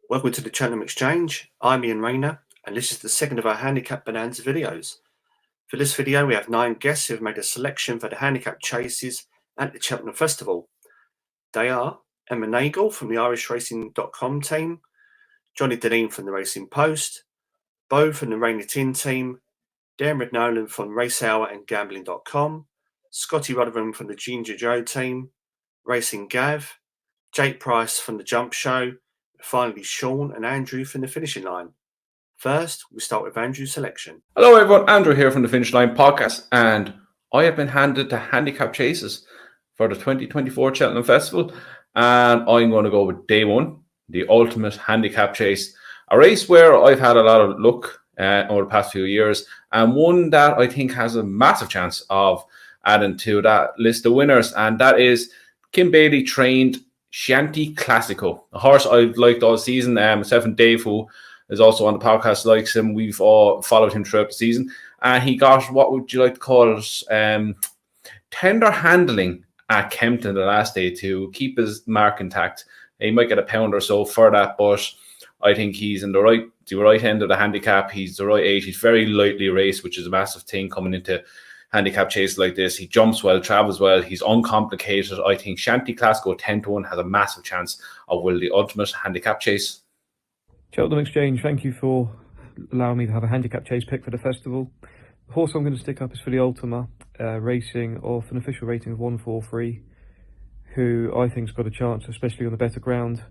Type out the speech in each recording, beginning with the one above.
Welcome to the Cheltenham Exchange. I'm Ian Rayner, and this is the second of our Handicap Bonanza videos. For this video, we have 9 guests who have made a selection for the Handicap Chases at the Cheltenham Festival. They are Emma Nagle from the IrishRacing.com team, Johnny Dineen from the Ante-Post, Bo from the Rein team, Diarmuid Nolan from RaceHour and Gambling.com, Scotty Ruderham from the Ginger Joe team, RacingGav, Jake Price from the Jumps Show, finally Sean and Andrew from the Finishing Line. First, we start with Andrew's selection. Hello everyone, Andrew here from the Finish Line podcast, and I have been handed the Handicap Chases for the 2024 Cheltenham Festival, and I'm going to go with day one, the ultimate handicap chase, a race where I've had a lot of luck over the past few years, and one that I think has a massive chance of adding to that list of winners, and that is Kim Bailey trained Chianti Classico, a horse I've liked all season. Myself and Dave, who is also on the podcast, likes him. We've all followed him throughout the season. And he got, what would you like to call it, tender handling at Kempton the last day to keep his mark intact. He might get a pound or so for that, but I think he's in the right end of the handicap. He's the right age. He's very lightly raced, which is a massive thing coming into handicap chase like this. He jumps well, travels well, he's uncomplicated. I think Chianti Classico 10-1 has a massive chance of winning the ultimate handicap chase. Cheltenham Exchange, thank you for allowing me to have a handicap chase pick for the festival. The horse I'm going to stick up is for the Ultima, racing off an official rating of 143, who I think's got a chance, especially on the better ground.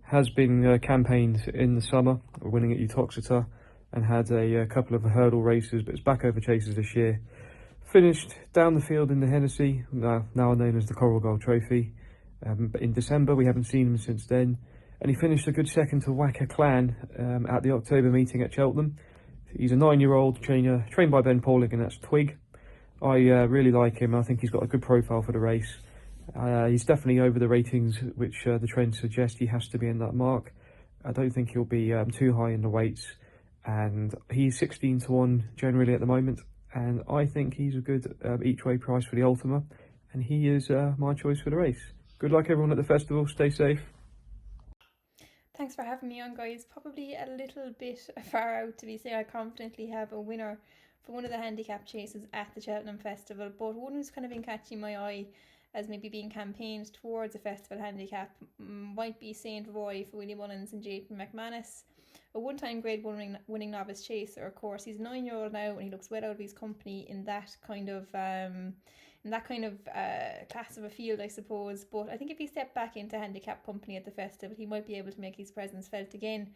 Has been campaigned in the summer, winning at Uttoxeter, and had a couple of hurdle races, but it's back over chases this year. Finished down the field in the Hennessy, now known as the Coral Gold Trophy. But in December, we haven't seen him since then. And he finished a good second to Wacker Clan at the October meeting at Cheltenham. He's a 9-year-old trained by Ben Pauling, and that's Twig. I really like him. I think he's got a good profile for the race. He's definitely over the ratings, which the trend suggests he has to be in that mark. I don't think he'll be too high in the weights. And he's 16-1 generally at the moment. And I think he's a good each-way price for the Ultima. And he is my choice for the race. Good luck everyone at the festival. Stay safe. Thanks for having me on, guys. Probably a little bit far out to be saying I confidently have a winner for one of the handicap chases at the Cheltenham Festival, but one who's kind of been catching my eye as maybe being campaigned towards a festival handicap might be St. Roy for Willie Mullins and JP McManus. A one-time Grade 1 winning novice chaser, of course. He's a 9-year-old now, and he looks well out of his company in that kind of class of a field, I suppose. But I think if he stepped back into handicap company at the festival, he might be able to make his presence felt again.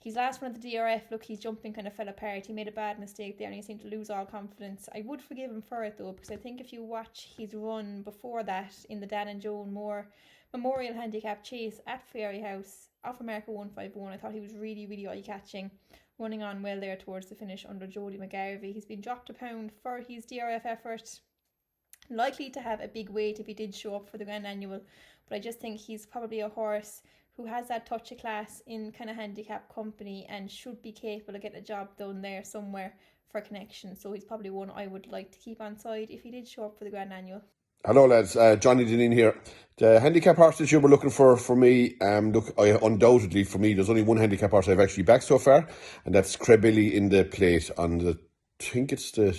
His last run at the DRF, look, his jumping kind of fell apart. He made a bad mistake there and he seemed to lose all confidence. I would forgive him for it though, because I think if you watch his run before that in the Dan and Joan Moore Memorial Handicap Chase at Fairy House off America 151, I thought he was really, really eye-catching, running on well there towards the finish under Jody McGarvey. He's been dropped a pound for his DRF effort. Likely to have a big weight if he did show up for the Grand Annual, but I just think he's probably a horse who has that touch of class in kind of handicap company and should be capable of getting a job done there somewhere for connection. So he's probably one I would like to keep on side if he did show up for the Grand Annual. Hello lads, Johnny Dineen here. The handicap horse that you were looking for me, undoubtedly for me, there's only one handicap horse I've actually backed so far, and that's Crebilly in the plate on the, I think it's the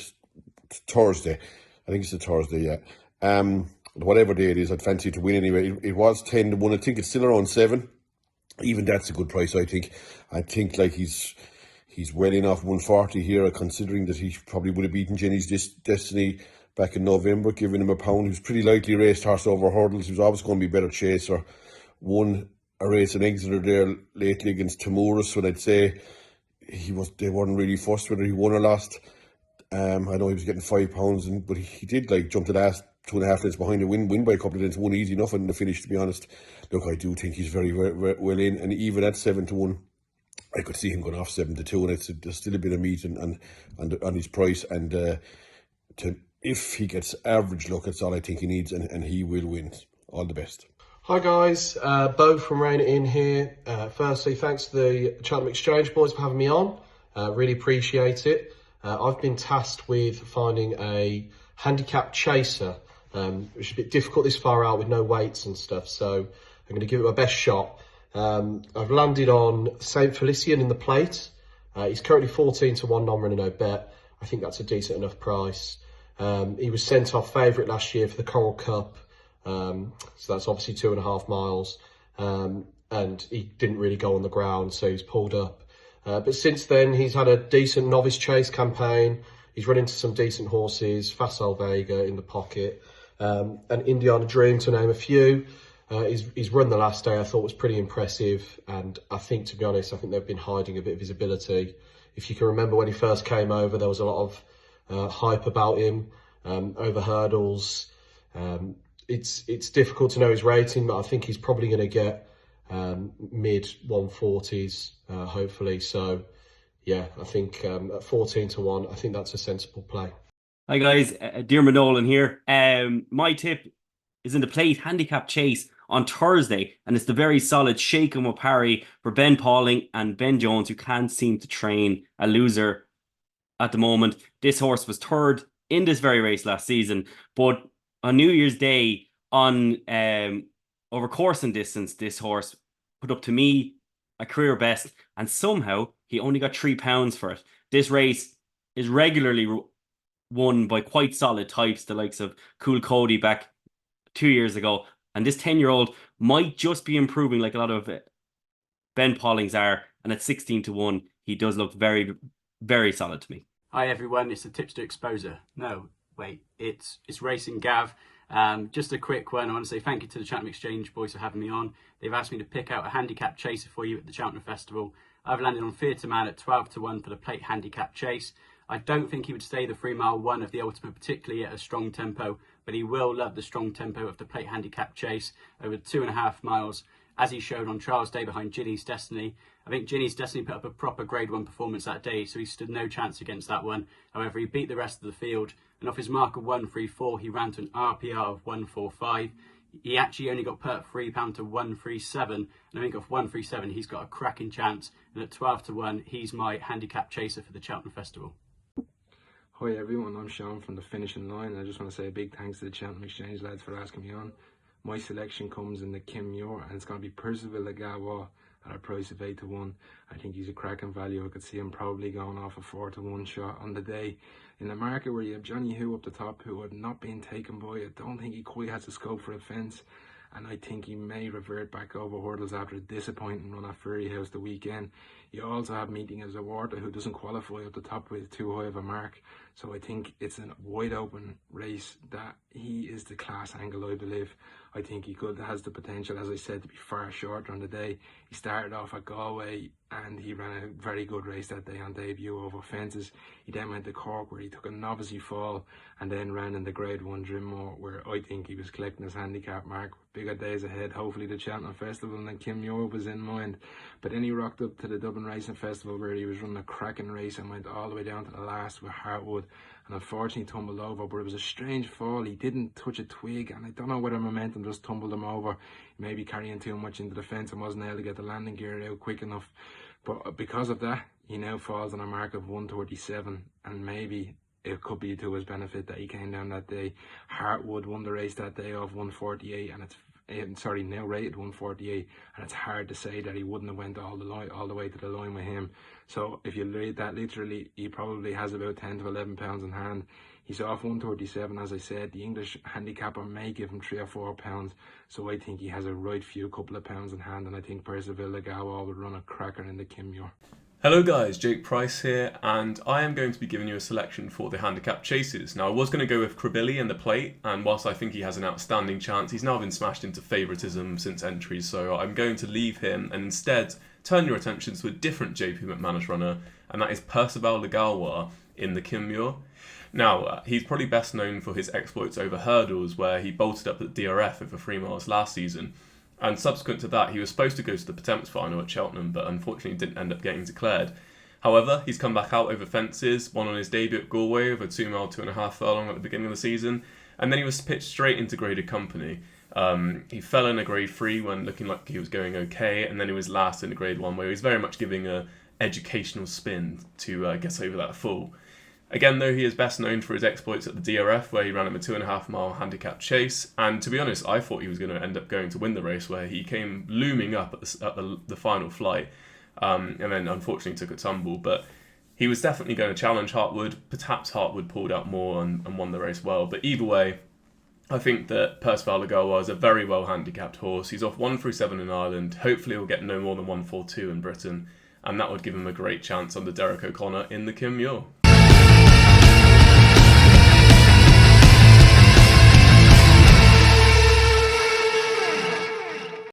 Thursday. Yeah. Whatever day it is, I'd fancy to win anyway. It was 10-1. I think it's still around 7. Even that's a good price, I think. I think like he's well enough 140 here, considering that he probably would have beaten Jenny's Destiny back in November, giving him a pound. He was pretty lightly raced horse over hurdles. He was always going to be a better chaser. Won a race in Exeter there lately against Timurus, when I'd say they weren't really fussed whether he won or lost. I know he was getting £5, but he did like jump the last 2.5 lengths behind the win by a couple of lengths, won easy enough in the finish, to be honest. Look, I do think he's very, very, very well in, and even at 7-1, I could see him going off 7-2, and there's still a bit of meat on his price, and if he gets average luck, that's all I think he needs, and he will win. All the best. Hi guys, Bo from Rein in here. Firstly, thanks to the Cheltenham Exchange boys for having me on. Really appreciate it. I've been tasked with finding a handicap chaser, which is a bit difficult this far out with no weights and stuff, so I'm going to give it my best shot. I've landed on St. Felician in the plate. He's currently 14 to 1 non-runner no bet. I think that's a decent enough price. He was sent off favourite last year for the Coral Cup. So that's obviously 2.5 miles. And he didn't really go on the ground, so he's pulled up. But since then, he's had a decent novice chase campaign. He's run into some decent horses, Facile Vega in the pocket, and Indiana Dream, to name a few. He's run the last day, I thought was pretty impressive. And I think, to be honest, I think they've been hiding a bit of his ability. If you can remember when he first came over, there was a lot of hype about him, over hurdles. It's difficult to know his rating, but I think he's probably going to get mid 140s, hopefully. So, yeah, I think at 14 to 1, I think that's a sensible play. Hi guys, Diarmuid Nolan here. My tip is in the plate Handicap Chase on Thursday, and it's the very solid Shake 'em Up Harry for Ben Pauling and Ben Jones, who can't seem to train, a loser at the moment. This horse was third in this very race last season, but on New Year's Day on over course and distance, this horse put up to me a career best, and somehow he only got £3 for it. This race is regularly won by quite solid types, the likes of Cool Cody back 2 years ago, and this 10-year-old might just be improving like a lot of Ben Pauling's are, and at 16 to 1 he does look very, very solid to me. Hi everyone, it's the Tipster Exposer. No, wait, it's RacingGav. Just a quick one. I want to say thank you to the Cheltenham Exchange boys for having me on. They've asked me to pick out a handicap chaser for you at the Cheltenham Festival. I've landed on Theatre Man at 12 to 1 for the plate handicap chase. I don't think he would stay the 3-mile one of the Ultimate, particularly at a strong tempo, but he will love the strong tempo of the plate handicap chase over 2.5 miles, as he showed on Trials Day behind Ginny's Destiny. I think Ginny's Destiny put up a proper Grade 1 performance that day, so he stood no chance against that one. However, he beat the rest of the field, and off his mark of 134, he ran to an RPR of 145. He actually only got put up £3 to 137, and I think off 137 he's got a cracking chance, and at 12 to 1 he's my handicap chaser for the Cheltenham Festival. Hi everyone, I'm Sean from the Finishing Line. I just want to say a big thanks to the Cheltenham Exchange lads for asking me on. My selection comes in the Kim Muir, and it's going to be Percival Le Galois at a price of 8 to 1. I think he's a cracking value. I could see him probably going off a 4 to 1 shot on the day. In the market where you have Johnny Hu up the top, who had not been taken by, I don't think he quite has the scope for a fence, and I think he may revert back over hurdles after a disappointing run at Fairy House the weekend. You also have meeting as a Warta, who doesn't qualify up the top with too high of a mark, so I think it's a wide open race that he is the class angle, I believe. I think he has the potential, as I said, to be far shorter on the day. He started off at Galway and he ran a very good race that day on debut over fences. He then went to Cork, where he took a novice fall, and then ran in the Grade 1 Drimore, where I think he was collecting his handicap mark. Bigger days ahead, hopefully the Cheltenham Festival, and then Kim Muir was in mind. But then he rocked up to the Dublin Racing Festival, where he was running a cracking race and went all the way down to the last with Hartwood, and unfortunately tumbled over. But it was a strange fall. He didn't touch a twig, and I don't know whether momentum just tumbled him over, maybe carrying too much into the fence and wasn't able to get the landing gear out quick enough. But because of that, he now falls on a mark of 137, and maybe it could be to his benefit that he came down that day. Hartwood won the race that day off 148, and it's now rated 148, and it's hard to say that he wouldn't have went all the way to the line with him. So if you read that literally, he probably has about 10 to 11 pounds in hand. He's off 137, as I said. The English handicapper may give him 3 or 4 pounds, so I think he has a right few couple of pounds in hand, and I think Percival Le Galois would run a cracker in the Kim Muir. Hello guys, Jake Price here, and I am going to be giving you a selection for the handicap chases. Now I was going to go with Krabilly in the plate, and whilst I think he has an outstanding chance, he's now been smashed into favouritism since entry, so I'm going to leave him and instead turn your attention to a different JP McManus runner, and that is Percival Le Galois in the Kim Muir. Now, he's probably best known for his exploits over hurdles, where he bolted up at DRF over 3 miles last season. And subsequent to that, he was supposed to go to the Potemps final at Cheltenham, but unfortunately didn't end up getting declared. However, he's come back out over fences, won on his debut at Galway over 2 mile, 2.5 furlong at the beginning of the season, and then he was pitched straight into graded company. He fell in a Grade 3 when looking like he was going okay, and then he was last in a Grade 1, where he was very much giving a educational spin to get over that fall. Again, though, he is best known for his exploits at the DRF, where he ran him a 2.5 mile handicap chase. And to be honest, I thought he was going to end up going to win the race, where he came looming up at the final flight, and then unfortunately took a tumble. But he was definitely going to challenge Hartwood. Perhaps Hartwood pulled out more and won the race well. But either way, I think that Percival Legawa is a very well handicapped horse. He's off 1 through 7 in Ireland. Hopefully he'll get no more than 142 in Britain. And that would give him a great chance under Derek O'Connor in the Kim Muir.